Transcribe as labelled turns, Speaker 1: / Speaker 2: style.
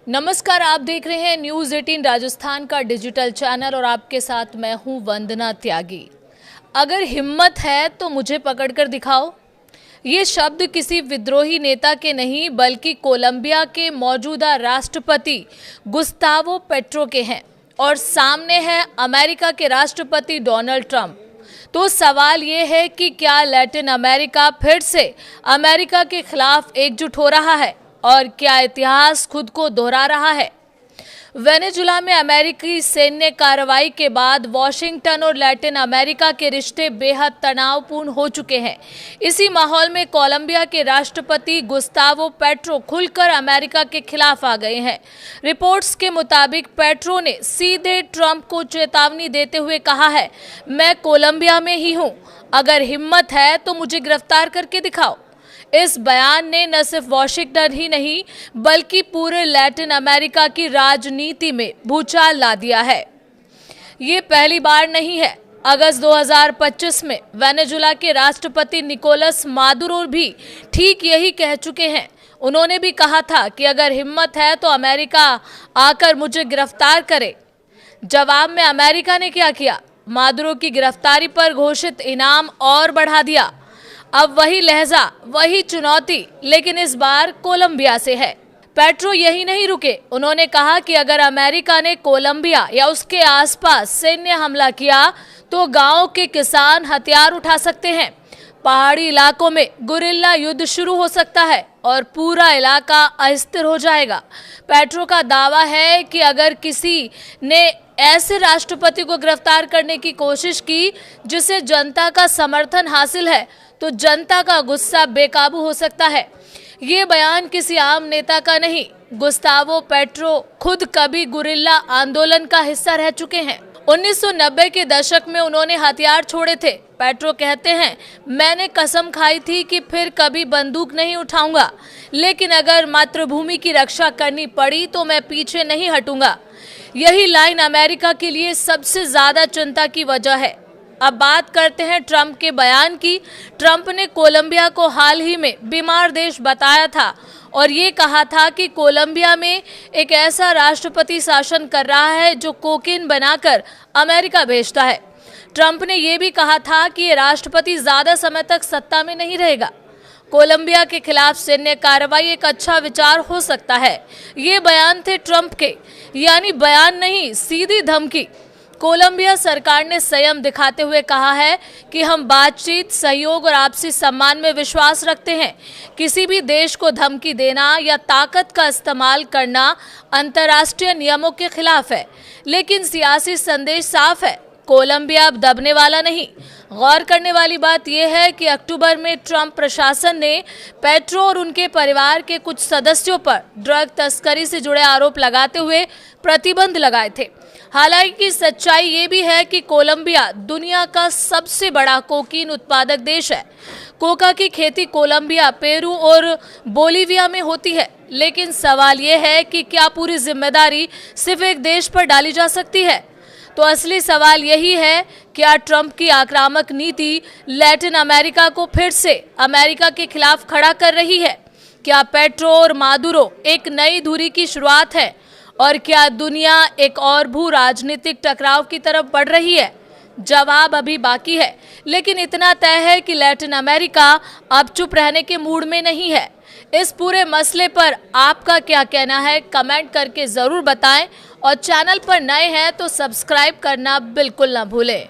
Speaker 1: नमस्कार, आप देख रहे हैं न्यूज़ 18 राजस्थान का डिजिटल चैनल और आपके साथ मैं हूं वंदना त्यागी। अगर हिम्मत है तो मुझे पकड़कर दिखाओ। ये शब्द किसी विद्रोही नेता के नहीं बल्कि कोलंबिया के मौजूदा राष्ट्रपति गुस्तावो पेट्रो के हैं और सामने है अमेरिका के राष्ट्रपति डोनाल्ड ट्रंप। तो सवाल ये है कि क्या लैटिन अमेरिका फिर से अमेरिका के खिलाफ एकजुट हो रहा है और क्या इतिहास खुद को दोहरा रहा है। वेनेजुला में अमेरिकी सैन्य कार्रवाई के बाद वॉशिंगटन और लैटिन अमेरिका के रिश्ते बेहद तनावपूर्ण हो चुके हैं। इसी माहौल में कोलंबिया के राष्ट्रपति गुस्तावो पेट्रो खुलकर अमेरिका के खिलाफ आ गए हैं। रिपोर्ट्स के मुताबिक पेट्रो ने सीधे ट्रंप को चेतावनी देते हुए कहा है, मैं कोलंबिया में ही हूं, अगर हिम्मत है तो मुझे गिरफ्तार करके दिखाओ। इस बयान ने न सिर्फ वॉशिंगटन ही नहीं बल्कि पूरे लैटिन अमेरिका की राजनीति में भूचाल ला दिया है। ये पहली बार नहीं है। अगस्त 2025 में वेनेजुला के राष्ट्रपति निकोलस मादुरो भी ठीक यही कह चुके हैं। उन्होंने भी कहा था कि अगर हिम्मत है तो अमेरिका आकर मुझे गिरफ्तार करे। जवाब में अमेरिका ने क्या किया? मादुरो की गिरफ्तारी पर घोषित इनाम और बढ़ा दिया। अब वही लहजा, वही चुनौती, लेकिन इस बार कोलंबिया से है। पेट्रो यही नहीं रुके। उन्होंने कहा कि अगर अमेरिका ने कोलंबिया या उसके आसपास सैन्य हमला किया तो गांव के किसान हथियार उठा सकते हैं, पहाड़ी इलाकों में गुरिल्ला युद्ध शुरू हो सकता है और पूरा इलाका अस्थिर हो जाएगा। पेट्रो का दावा है कि अगर किसी ने ऐसे राष्ट्रपति को गिरफ्तार करने की कोशिश की जिसे जनता का समर्थन हासिल है तो जनता का गुस्सा बेकाबू हो सकता है। ये बयान किसी आम नेता का नहीं, गुस्तावो पेट्रो खुद कभी गुरिल्ला आंदोलन का हिस्सा रह चुके हैं। 1990 के दशक में उन्होंने हथियार छोड़े थे। पेट्रो कहते हैं, मैंने कसम खाई थी कि फिर कभी बंदूक नहीं उठाऊंगा, लेकिन अगर मातृभूमि की रक्षा करनी पड़ी तो मैं पीछे नहीं हटूंगा। यही लाइन अमेरिका के लिए सबसे ज्यादा चिंता की वजह है। अब बात करते हैं ट्रंप के बयान की। ट्रंप ने कोलंबिया को हाल ही में बीमार देश बताया था और ये कहा था कि कोलंबिया में एक ऐसा राष्ट्रपति शासन कर रहा है जो कोकीन बनाकर अमेरिका भेजता है। ट्रंप ने यह भी कहा था कि ये राष्ट्रपति ज्यादा समय तक सत्ता में नहीं रहेगा। कोलंबिया के खिलाफ सैन्य कार्रवाई एक अच्छा विचार हो सकता है। ये बयान थे ट्रंप के, यानी बयान नहीं, सीधी धमकी। कोलंबिया सरकार ने संयम दिखाते हुए कहा है कि हम बातचीत, सहयोग और आपसी सम्मान में विश्वास रखते हैं। किसी भी देश को धमकी देना या ताकत का इस्तेमाल करना अंतर्राष्ट्रीय नियमों के खिलाफ है, लेकिन सियासी संदेश साफ है, कोलंबिया अब दबने वाला नहीं। गौर करने वाली बात यह है कि अक्टूबर में ट्रंप प्रशासन ने पेट्रो और उनके परिवार के कुछ सदस्यों पर ड्रग तस्करी से जुड़े आरोप लगाते हुए प्रतिबंध लगाए थे। हालांकि सच्चाई ये भी है कि कोलंबिया दुनिया का सबसे बड़ा कोकीन उत्पादक देश है। कोका की खेती कोलंबिया, पेरू और बोलीविया में होती है, लेकिन सवाल ये है कि क्या पूरी जिम्मेदारी सिर्फ एक देश पर डाली जा सकती है? तो असली सवाल यही है, क्या ट्रंप की आक्रामक नीति लैटिन अमेरिका को फिर से अमेरिका के खिलाफ खड़ा कर रही है? क्या पेट्रो और मादुरो एक नई धुरी की शुरुआत है और क्या दुनिया एक और भू राजनीतिक टकराव की तरफ बढ़ रही है? जवाब अभी बाकी है, लेकिन इतना तय है कि लैटिन अमेरिका अब चुप रहने के मूड में नहीं है। इस पूरे मसले पर आपका क्या कहना है, कमेंट करके जरूर बताएं और चैनल पर नए हैं तो सब्सक्राइब करना बिल्कुल ना भूलें।